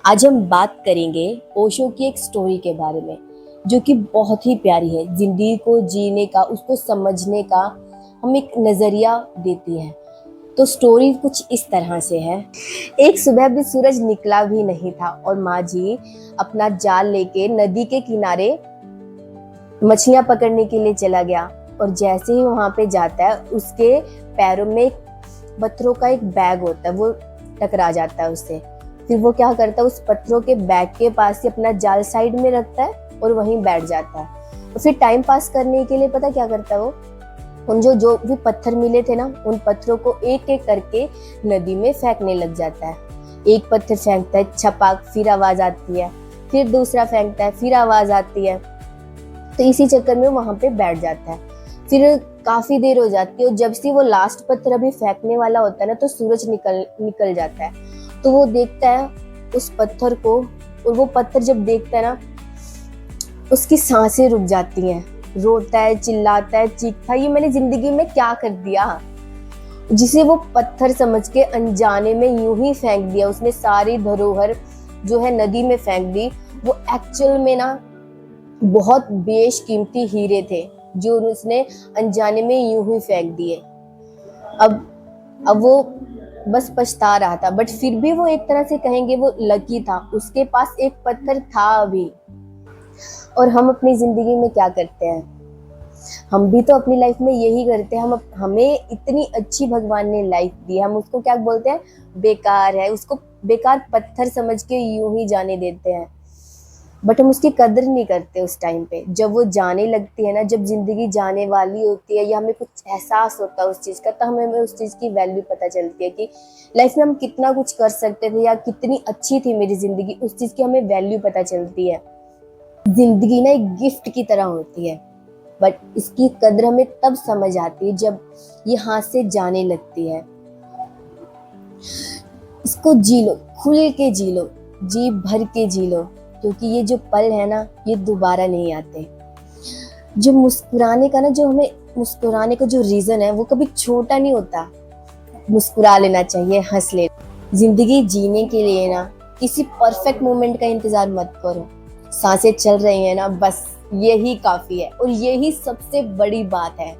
आज हम बात करेंगे ओशो की एक स्टोरी के बारे में जो कि बहुत ही प्यारी है। जिंदगी को जीने का, उसको समझने का हम एक नजरिया देती है। तो स्टोरी कुछ इस तरह से है। एक सुबह भी सूरज निकला भी नहीं था और माँ जी अपना जाल लेके नदी के किनारे मछलियां पकड़ने के लिए चला गया। और जैसे ही वहां पे जाता है उसके पैरों में पत्थरों का एक बैग होता है, वो टकरा जाता है उससे। फिर वो क्या करता है, उस पत्थरों के बैग के पास ही अपना जाल साइड में रखता है और वहीं बैठ जाता है। और फिर टाइम पास करने के लिए पता क्या करता है वो, उन जो जो भी पत्थर मिले थे ना, उन पत्थरों को एक एक करके नदी में फेंकने लग जाता है। एक पत्थर फेंकता है, छपाक, फिर आवाज आती है, फिर दूसरा फेंकता है, फिर आवाज आती है। तो इसी चक्कर में वहां पे बैठ जाता है। फिर काफी देर हो जाती है और जब से वो लास्ट पत्थर अभी फेंकने वाला होता है ना, तो सूरज निकल जाता है। तो वो देखता है उस पत्थर को, और वो पत्थर जब देखता है ना, उसकी सांसें रुक जाती हैं। रोता है, चिल्लाता है, चीखता है, ये मैंने जिंदगी में क्या कर दिया। जिसे वो पत्थर समझ के अनजाने में यूं ही फेंक दिया, उसने सारी धरोहर जो है नदी में फेंक दी। वो एक्चुअल में ना बहुत बेशकीमती हीरे थे जो उसने अनजाने में यूं ही फेंक दिए। अब वो बस पछता रहा था, बट फिर भी वो एक तरह से कहेंगे वो लकी था, उसके पास एक पत्थर था अभी। और हम अपनी जिंदगी में क्या करते हैं, हम भी तो अपनी लाइफ में यही करते हैं। हमें इतनी अच्छी भगवान ने लाइफ दी, हम उसको क्या बोलते हैं, बेकार है, उसको बेकार पत्थर समझ के यूं ही जाने देते हैं। बट हम उसकी कदर नहीं करते उस टाइम पे। जब वो जाने लगती है ना, जब जिंदगी जाने वाली होती है या हमें कुछ एहसास होता है उस चीज का, तो हमें उस चीज की वैल्यू पता चलती है कि लाइफ में हम कितना कुछ कर सकते थे या कितनी अच्छी थी मेरी जिंदगी। उस चीज की हमें वैल्यू पता चलती है। जिंदगी ना एक गिफ्ट की तरह होती है, बट इसकी कदर हमें तब समझ आती है जब ये हाथ से जाने लगती है। इसको जी लो, खुल के जी लो, जी भर के जी लो, क्योंकि ये जो पल है ना, ये दोबारा नहीं आते। जो मुस्कुराने का ना, जो हमें मुस्कुराने का जो रीजन है, वो कभी छोटा नहीं होता। मुस्कुरा लेना चाहिए, हंस ले। जिंदगी जीने के लिए ना किसी परफेक्ट मोमेंट का इंतजार मत करो। सांसें चल रही है ना, बस यही काफी है और यही सबसे बड़ी बात है।